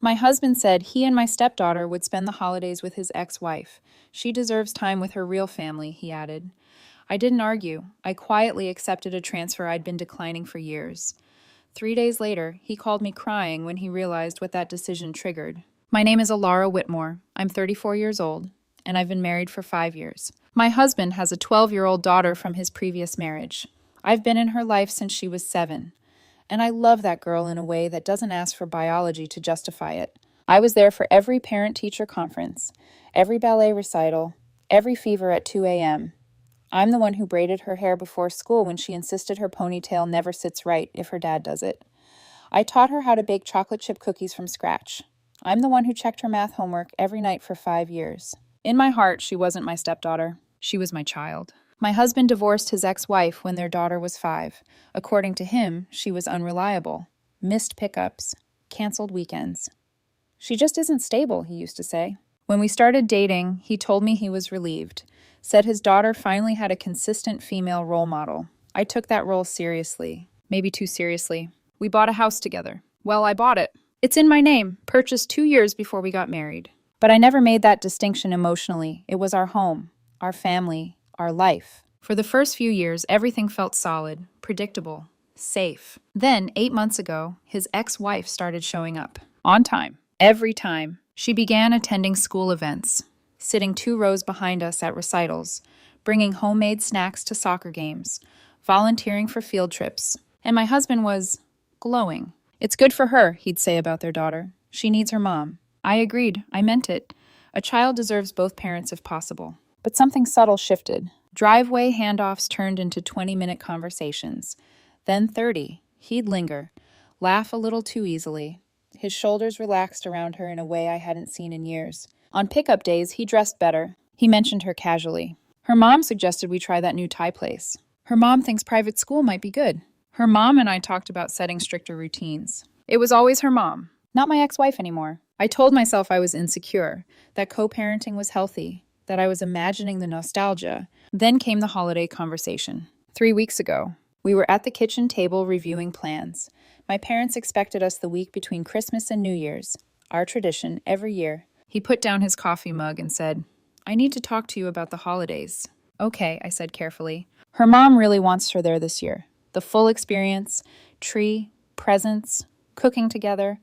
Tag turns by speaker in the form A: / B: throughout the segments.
A: My husband said he and my stepdaughter would spend the holidays with his ex-wife. She deserves time with her real family, he added. I didn't argue. I quietly accepted a transfer I'd been declining for years. 3 days later, he called me crying when he realized what that decision triggered. My name is Alara Whitmore. I'm 34 years old, and I've been married for 5 years. My husband has a 12-year-old daughter from his previous marriage. I've been in her life since she was 7, and I love that girl in a way that doesn't ask for biology to justify it. I was there for every parent-teacher conference, every ballet recital, every fever at 2 a.m. I'm the one who braided her hair before school when she insisted her ponytail never sits right if her dad does it. I taught her how to bake chocolate chip cookies from scratch. I'm the one who checked her math homework every night for 5 years. In my heart, she wasn't my stepdaughter. She was my child. My husband divorced his ex-wife when their daughter was 5. According to him, she was unreliable, missed pickups, canceled weekends. She just isn't stable, he used to say. When we started dating, he told me he was relieved, said his daughter finally had a consistent female role model. I took that role seriously, maybe too seriously. We bought a house together. Well, I bought it. It's in my name, purchased 2 years before we got married. But I never made that distinction emotionally. It was our home, our family, our life. For the first few years, everything felt solid, predictable, safe. Then, 8 months ago, his ex-wife started showing up. On time. Every time. She began attending school events, sitting 2 rows behind us at recitals, bringing homemade snacks to soccer games, volunteering for field trips. And my husband was glowing. It's good for her, he'd say about their daughter. She needs her mom. I agreed. I meant it. A child deserves both parents if possible. But something subtle shifted. Driveway handoffs turned into 20-minute conversations. Then 30. He'd linger, laugh a little too easily. His shoulders relaxed around her in a way I hadn't seen in years. On pickup days, he dressed better. He mentioned her casually. Her mom suggested we try that new Thai place. Her mom thinks private school might be good. Her mom and I talked about setting stricter routines. It was always her mom, not my ex-wife anymore. I told myself I was insecure, that co-parenting was healthy, that I was imagining the nostalgia. Then came the holiday conversation. 3 weeks ago, we were at the kitchen table reviewing plans. My parents expected us the week between Christmas and New Year's, our tradition every year. He put down his coffee mug and said, I need to talk to you about the holidays. Okay, I said carefully. Her mom really wants her there this year. The full experience, tree, presents, cooking together,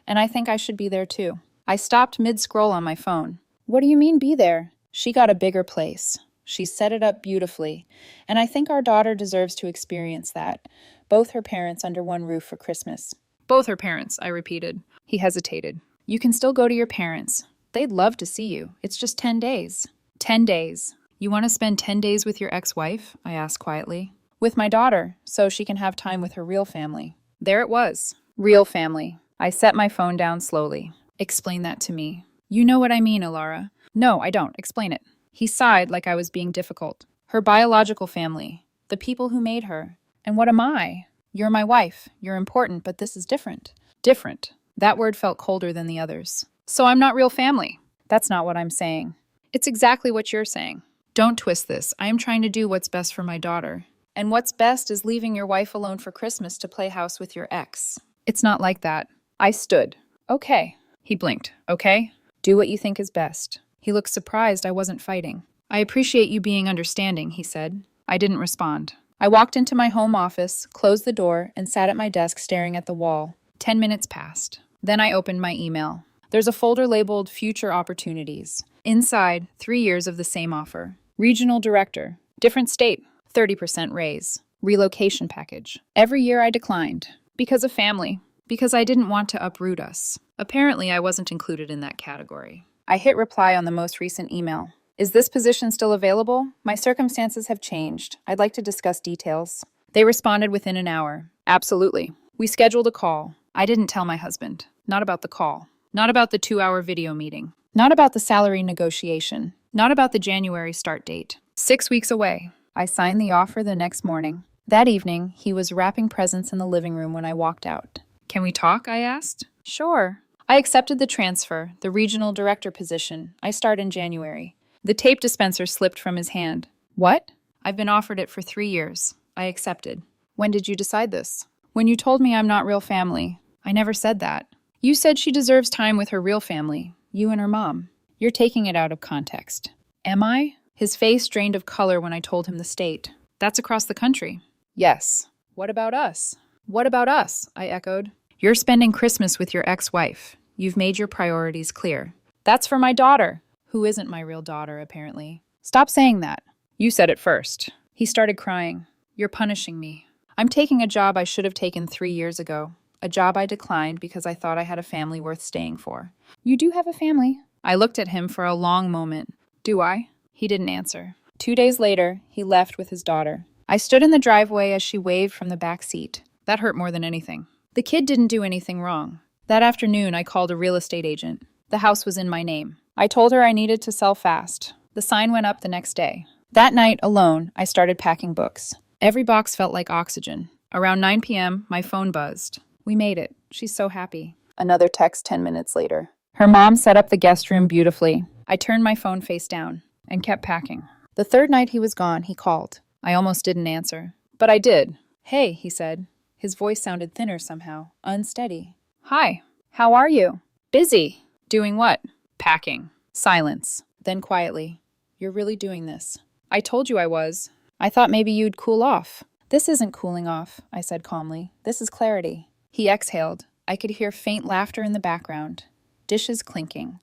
A: and I think I should be there too. I stopped mid-scroll on my phone. What do you mean be there? She got a bigger place. She set it up beautifully, and I think our daughter deserves to experience that. Both her parents under one roof for Christmas. Both her parents, I repeated. He hesitated. You can still go to your parents. They'd love to see you. It's just 10 days. 10 days. You want to spend 10 days with your ex-wife? I asked quietly. With my daughter, so she can have time with her real family. There it was. Real family. I set my phone down slowly. Explain that to me. You know what I mean, Alara. No, I don't. Explain it. He sighed like I was being difficult. Her biological family. The people who made her. And what am I? You're my wife. You're important, but this is different. Different. That word felt colder than the others. So I'm not real family. That's not what I'm saying. It's exactly what you're saying. Don't twist this. I am trying to do what's best for my daughter. And what's best is leaving your wife alone for Christmas to play house with your ex. It's not like that. I stood. Okay. He blinked. Okay? Do what you think is best. He looked surprised I wasn't fighting. I appreciate you being understanding, he said. I didn't respond. I walked into my home office, closed the door, and sat at my desk staring at the wall. 10 minutes passed. Then I opened my email. There's a folder labeled Future Opportunities. Inside, 3 years of the same offer. Regional Director. Different state. 30% raise. Relocation package. Every year I declined. Because of family. Because I didn't want to uproot us. Apparently, I wasn't included in that category. I hit reply on the most recent email. Is this position still available? My circumstances have changed. I'd like to discuss details. They responded within an hour. Absolutely. We scheduled a call. I didn't tell my husband. Not about the call. Not about the 2-hour video meeting. Not about the salary negotiation. Not about the January start date. 6 weeks away. I signed the offer the next morning. That evening, he was wrapping presents in the living room when I walked out. Can we talk? I asked. Sure. I accepted the transfer, the regional director position. I start in January. The tape dispenser slipped from his hand. What? I've been offered it for 3 years. I accepted. When did you decide this? When you told me I'm not real family. I never said that. You said she deserves time with her real family, you and her mom. You're taking it out of context. Am I? His face drained of color when I told him the state. That's across the country. Yes. What about us? What about us? I echoed. You're spending Christmas with your ex-wife. You've made your priorities clear. That's for my daughter, who isn't my real daughter, apparently. Stop saying that. You said it first. He started crying. You're punishing me. I'm taking a job I should have taken 3 years ago. A job I declined because I thought I had a family worth staying for. You do have a family. I looked at him for a long moment. Do I? He didn't answer. 2 days later, he left with his daughter. I stood in the driveway as she waved from the back seat. That hurt more than anything. The kid didn't do anything wrong. That afternoon, I called a real estate agent. The house was in my name. I told her I needed to sell fast. The sign went up the next day. That night, alone, I started packing books. Every box felt like oxygen. Around 9 p.m., my phone buzzed. We made it. She's so happy. Another text 10 minutes later. Her mom set up the guest room beautifully. I turned my phone face down and kept packing. The third night he was gone, he called. I almost didn't answer. But I did. Hey, he said. His voice sounded thinner somehow, unsteady. Hi, how are you? Busy. Doing what? Packing. Silence. Then quietly. You're really doing this. I told you I was. I thought maybe you'd cool off. This isn't cooling off, I said calmly. This is clarity. He exhaled. I could hear faint laughter in the background. Dishes clinking.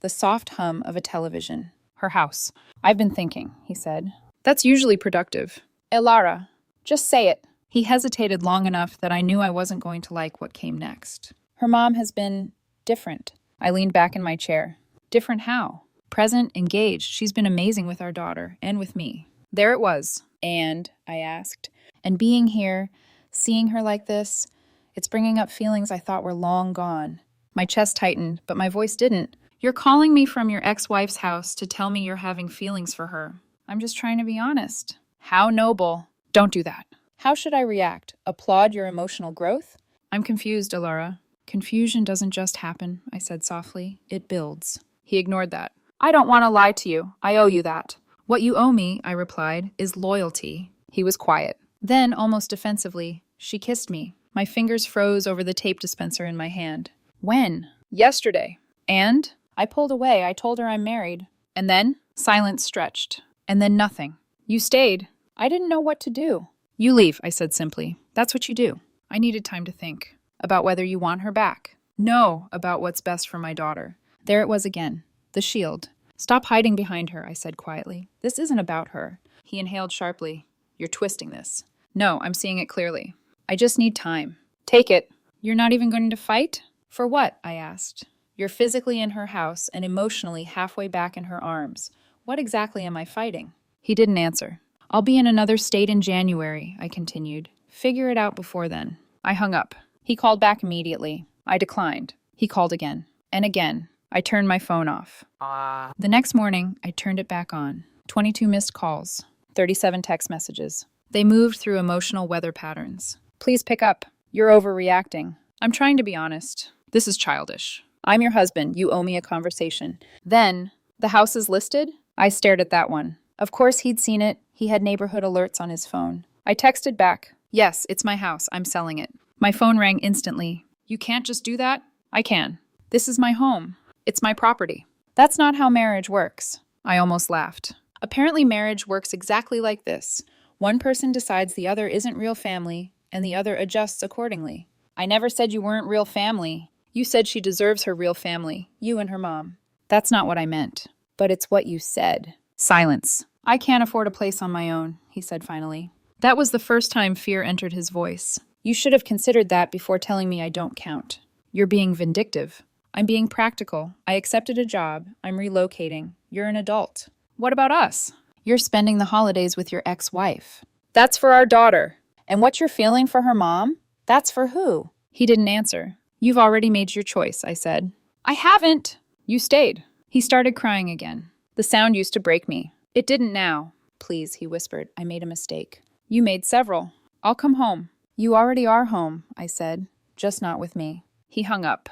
A: The soft hum of a television. Her house. I've been thinking, he said. That's usually productive. Elara, just say it. He hesitated long enough that I knew I wasn't going to like what came next. Her mom has been different. I leaned back in my chair. Different how? Present, engaged. She's been amazing with our daughter and with me. There it was. And, I asked, and being here, seeing her like this, it's bringing up feelings I thought were long gone. My chest tightened, but my voice didn't. You're calling me from your ex-wife's house to tell me you're having feelings for her. I'm just trying to be honest. How noble. Don't do that. How should I react? Applaud your emotional growth? I'm confused, Alara. Confusion doesn't just happen, I said softly. It builds. He ignored that. I don't want to lie to you. I owe you that. What you owe me, I replied, is loyalty. He was quiet. Then, almost defensively, she kissed me. My fingers froze over the tape dispenser in my hand. When? Yesterday. And? I pulled away. I told her I'm married. And then? Silence stretched. And then nothing. You stayed. I didn't know what to do. You leave, I said simply. That's what you do. I needed time to think. About whether you want her back. No, about what's best for my daughter. There it was again. The shield. Stop hiding behind her, I said quietly. This isn't about her. He inhaled sharply. You're twisting this. No, I'm seeing it clearly. I just need time. Take it. You're not even going to fight? For what? I asked. You're physically in her house and emotionally halfway back in her arms. What exactly am I fighting? He didn't answer. I'll be in another state in January, I continued. Figure it out before then. I hung up. He called back immediately. I declined. He called again. And again. I turned my phone off. The next morning, I turned it back on. 22 missed calls. 37 text messages. They moved through emotional weather patterns. Please pick up. You're overreacting. I'm trying to be honest. This is childish. I'm your husband. You owe me a conversation. Then, the house is listed? I stared at that one. Of course he'd seen it. He had neighborhood alerts on his phone. I texted back. Yes, it's my house. I'm selling it. My phone rang instantly. You can't just do that? I can. This is my home. It's my property. That's not how marriage works. I almost laughed. Apparently marriage works exactly like this. One person decides the other isn't real family, and the other adjusts accordingly. I never said you weren't real family. You said she deserves her real family, you and her mom. That's not what I meant. But it's what you said. Silence. I can't afford a place on my own, he said finally. That was the first time fear entered his voice. You should have considered that before telling me I don't count. You're being vindictive. I'm being practical. I accepted a job. I'm relocating. You're an adult. What about us? You're spending the holidays with your ex-wife. That's for our daughter. And what you're feeling for her mom? That's for who? He didn't answer. You've already made your choice, I said. I haven't. You stayed. He started crying again. The sound used to break me. It didn't now. Please, he whispered. I made a mistake. You made several. I'll come home. You already are home, I said. Just not with me. He hung up.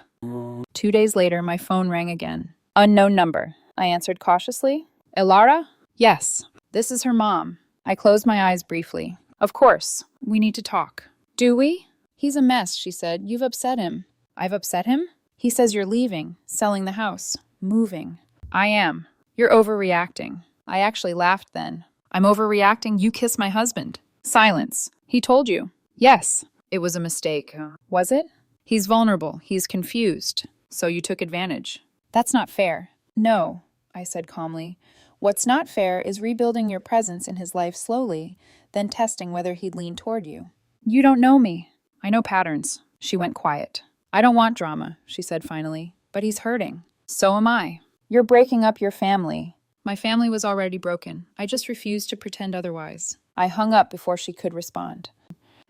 A: 2 days later, my phone rang again. Unknown number. I answered cautiously. Elara? Yes. This is her mom. I closed my eyes briefly. Of course. We need to talk. Do we? He's a mess, she said. You've upset him. I've upset him? He says you're leaving, selling the house, moving. I am. You're overreacting. I actually laughed then. I'm overreacting? You kiss my husband. Silence. He told you. Yes. It was a mistake. Was it? He's vulnerable. He's confused. So you took advantage. That's not fair. No, I said calmly. What's not fair is rebuilding your presence in his life slowly, then testing whether he'd lean toward you. You don't know me. I know patterns. She went quiet. I don't want drama, she said finally. But he's hurting. So am I. You're breaking up your family. My family was already broken. I just refused to pretend otherwise. I hung up before she could respond.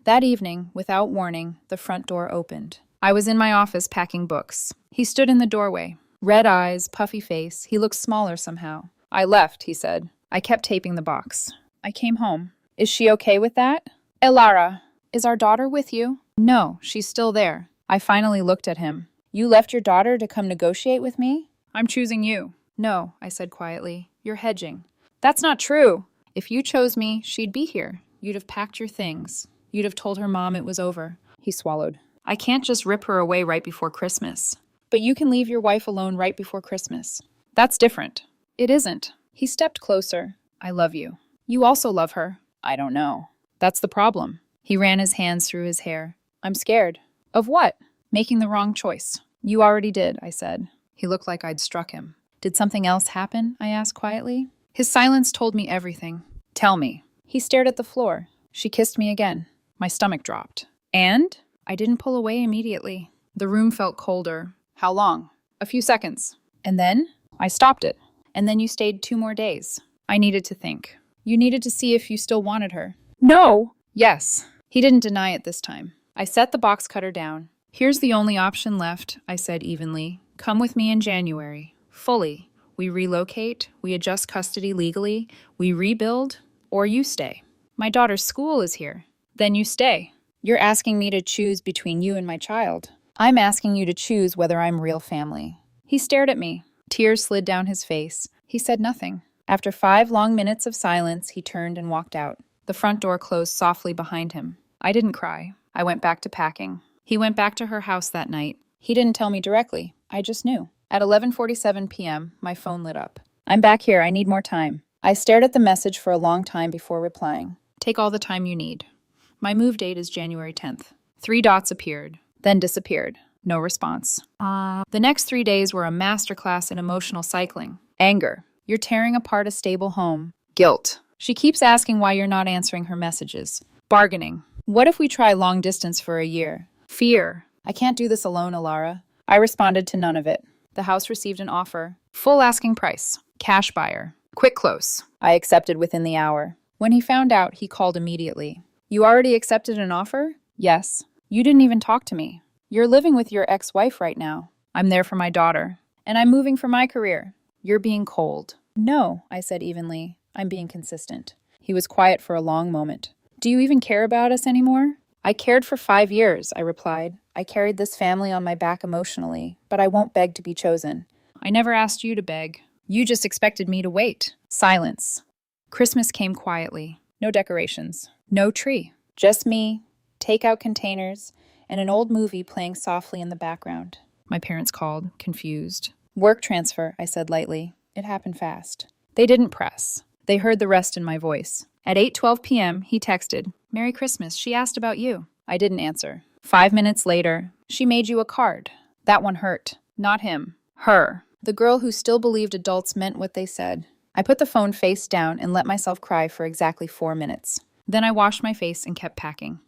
A: That evening, without warning, the front door opened. I was in my office packing books. He stood in the doorway. Red eyes, puffy face. He looked smaller somehow. I left, he said. I kept taping the box. I came home. Is she okay with that? Elara, is our daughter with you? No, she's still there. I finally looked at him. You left your daughter to come negotiate with me? I'm choosing you. No, I said quietly. You're hedging. That's not true. If you chose me, she'd be here. You'd have packed your things. You'd have told her mom it was over. He swallowed. I can't just rip her away right before Christmas. But you can leave your wife alone right before Christmas. That's different. It isn't. He stepped closer. I love you. You also love her. I don't know. That's the problem. He ran his hands through his hair. I'm scared. Of what? Making the wrong choice. You already did, I said. He looked like I'd struck him. Did something else happen? I asked quietly. His silence told me everything. Tell me. He stared at the floor. She kissed me again. My stomach dropped. And? I didn't pull away immediately. The room felt colder. How long? A few seconds. And then? I stopped it. And then you stayed 2 more days. I needed to think. You needed to see if you still wanted her. No! Yes. He didn't deny it this time. I set the box cutter down. Here's the only option left, I said evenly. Come with me in January. Fully. We relocate, we adjust custody legally, we rebuild, or you stay. My daughter's school is here. Then you stay. You're asking me to choose between you and my child. I'm asking you to choose whether I'm real family. He stared at me. Tears slid down his face. He said nothing. After 5 long minutes of silence, he turned and walked out. The front door closed softly behind him. I didn't cry. I went back to packing. He went back to her house that night. He didn't tell me directly. I just knew. At 11:47 p.m., my phone lit up. I'm back here. I need more time. I stared at the message for a long time before replying. Take all the time you need. My move date is January 10th. 3 dots appeared, then disappeared. No response. The next 3 days were a masterclass in emotional cycling. Anger. You're tearing apart a stable home. Guilt. She keeps asking why you're not answering her messages. Bargaining. What if we try long distance for a year? Fear. I can't do this alone, Alara. I responded to none of it. The house received an offer. Full asking price. Cash buyer. Quick close. I accepted within the hour. When he found out, he called immediately. You already accepted an offer? Yes. You didn't even talk to me. You're living with your ex-wife right now. I'm there for my daughter. And I'm moving for my career. You're being cold. No, I said evenly. I'm being consistent. He was quiet for a long moment. Do you even care about us anymore? I cared for 5 years, I replied. I carried this family on my back emotionally, but I won't beg to be chosen. I never asked you to beg. You just expected me to wait. Silence. Christmas came quietly. No decorations. No tree. Just me, takeout containers, and an old movie playing softly in the background. My parents called, confused. Work transfer, I said lightly. It happened fast. They didn't press. They heard the rest in my voice. At 8:12 p.m., he texted, Merry Christmas, she asked about you. I didn't answer. 5 minutes later, she made you a card. That one hurt. Not him. Her. The girl who still believed adults meant what they said. I put the phone face down and let myself cry for exactly 4 minutes. Then I washed my face and kept packing.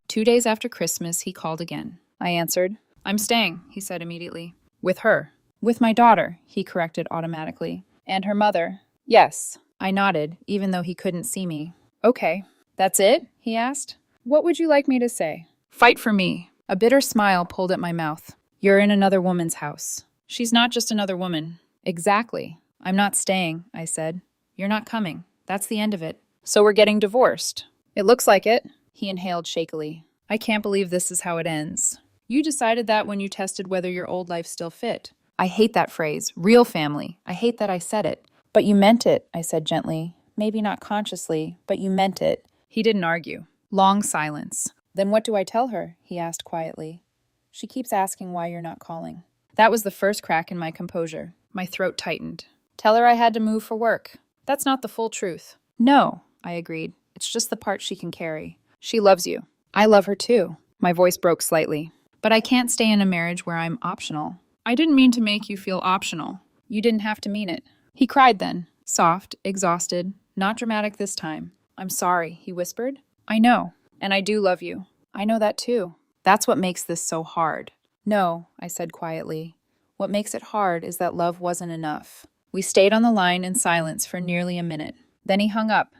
A: 2 days after Christmas, he called again. I answered. I'm staying, he said immediately. With her. With my daughter, he corrected automatically. And her mother. Yes. I nodded, even though he couldn't see me. Okay. That's it? He asked. What would you like me to say? Fight for me. A bitter smile pulled at my mouth. You're in another woman's house. She's not just another woman. Exactly. I'm not staying, I said. You're not coming. That's the end of it. So we're getting divorced. It looks like it. He inhaled shakily. I can't believe this is how it ends. You decided that when you tested whether your old life still fit. I hate that phrase, real family. I hate that I said it. But you meant it, I said gently. Maybe not consciously, but you meant it. He didn't argue. Long silence. Then what do I tell her? He asked quietly. She keeps asking why you're not calling. That was the first crack in my composure. My throat tightened. Tell her I had to move for work. That's not the full truth. No, I agreed. It's just the part she can carry. She loves you. I love her too. My voice broke slightly. But I can't stay in a marriage where I'm optional. I didn't mean to make you feel optional. You didn't have to mean it. He cried then, soft, exhausted, not dramatic this time. I'm sorry, he whispered. I know, and I do love you. I know that too. That's what makes this so hard. No, I said quietly. What makes it hard is that love wasn't enough. We stayed on the line in silence for nearly a minute. Then he hung up.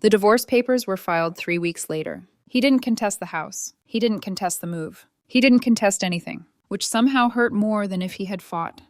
A: The divorce papers were filed 3 weeks later. He didn't contest the house. He didn't contest the move. He didn't contest anything, which somehow hurt more than if he had fought.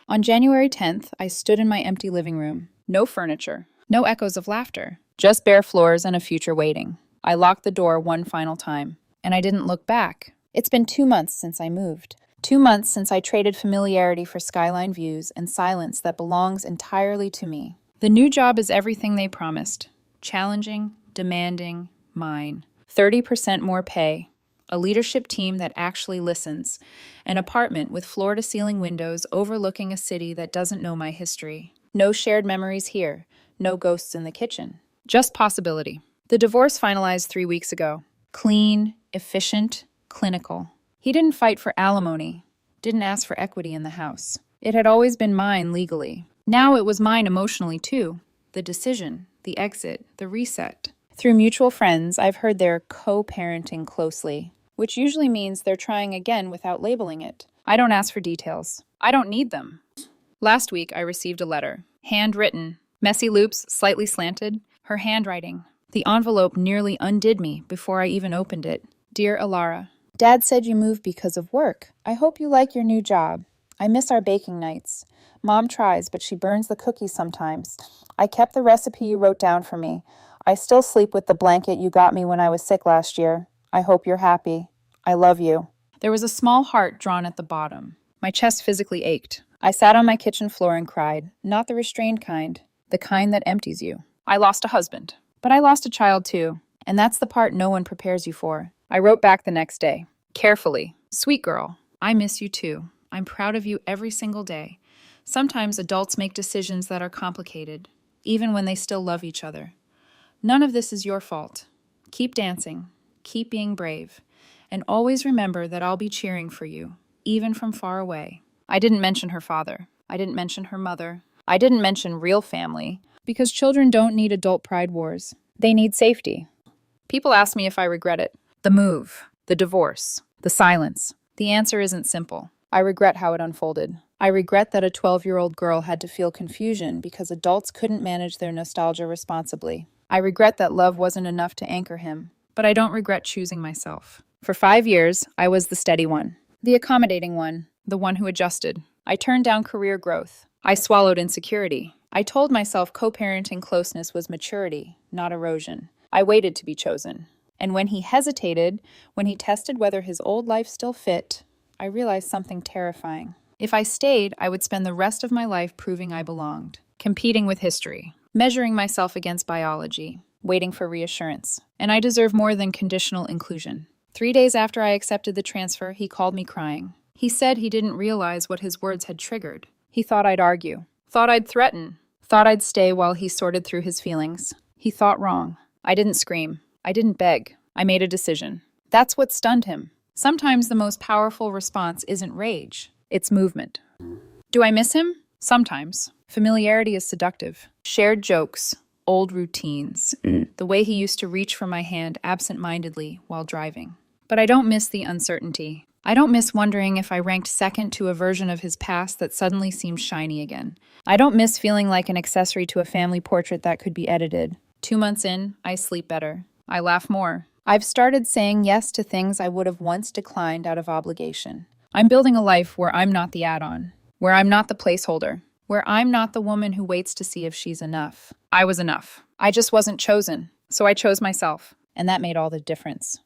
A: On January 10th, I stood in my empty living room. No furniture, no echoes of laughter, just bare floors and a future waiting. I locked the door one final time, and I didn't look back. It's been 2 months since I moved. 2 months since I traded familiarity for skyline views and silence that belongs entirely to me. The new job is everything they promised. Challenging, demanding, mine. 30% more pay. A leadership team that actually listens. An apartment with floor-to-ceiling windows overlooking a city that doesn't know my history. No shared memories here. No ghosts in the kitchen. Just possibility. The divorce finalized 3 weeks ago. Clean, efficient, clinical. He didn't fight for alimony. Didn't ask for equity in the house. It had always been mine legally. Now it was mine emotionally too. The decision, the exit, the reset. Through mutual friends, I've heard they're co-parenting closely, which usually means they're trying again without labeling it. I don't ask for details. I don't need them. Last week, I received a letter. Handwritten. Messy loops, slightly slanted. Her handwriting. The envelope nearly undid me before I even opened it. Dear Alara, Dad said you moved because of work. I hope you like your new job. I miss our baking nights. Mom tries, but she burns the cookies sometimes. I kept the recipe you wrote down for me. I still sleep with the blanket you got me when I was sick last year. I hope you're happy. I love you. There was a small heart drawn at the bottom. My chest physically ached. I sat on my kitchen floor and cried, not the restrained kind, the kind that empties you. I lost a husband, but I lost a child too, and that's the part no one prepares you for. I wrote back the next day, carefully. Sweet girl, I miss you too. I'm proud of you every single day. Sometimes adults make decisions that are complicated, even when they still love each other. None of this is your fault. Keep dancing, keep being brave, and always remember that I'll be cheering for you, even from far away. I didn't mention her father. I didn't mention her mother. I didn't mention real family, because children don't need adult pride wars. They need safety. People ask me if I regret it. The move, the divorce, the silence. The answer isn't simple. I regret how it unfolded. I regret that a 12-year-old girl had to feel confusion because adults couldn't manage their nostalgia responsibly. I regret that love wasn't enough to anchor him, but I don't regret choosing myself. For 5 years, I was the steady one, the accommodating one, the one who adjusted. I turned down career growth. I swallowed insecurity. I told myself co-parenting closeness was maturity, not erosion. I waited to be chosen. And when he hesitated, when he tested whether his old life still fit, I realized something terrifying. If I stayed, I would spend the rest of my life proving I belonged, competing with history, measuring myself against biology, waiting for reassurance. And I deserve more than conditional inclusion. 3 days after I accepted the transfer, he called me crying. He said he didn't realize what his words had triggered. He thought I'd argue, thought I'd threaten, thought I'd stay while he sorted through his feelings. He thought wrong. I didn't scream. I didn't beg. I made a decision. That's what stunned him. Sometimes the most powerful response isn't rage. It's movement. Do I miss him? Sometimes. Familiarity is seductive. Shared jokes, old routines, the way he used to reach for my hand absent-mindedly while driving. But I don't miss the uncertainty. I don't miss wondering if I ranked second to a version of his past that suddenly seemed shiny again. I don't miss feeling like an accessory to a family portrait that could be edited. 2 months in, I sleep better. I laugh more. I've started saying yes to things I would have once declined out of obligation. I'm building a life where I'm not the add-on, where I'm not the placeholder, where I'm not the woman who waits to see if she's enough. I was enough. I just wasn't chosen, so I chose myself, and that made all the difference.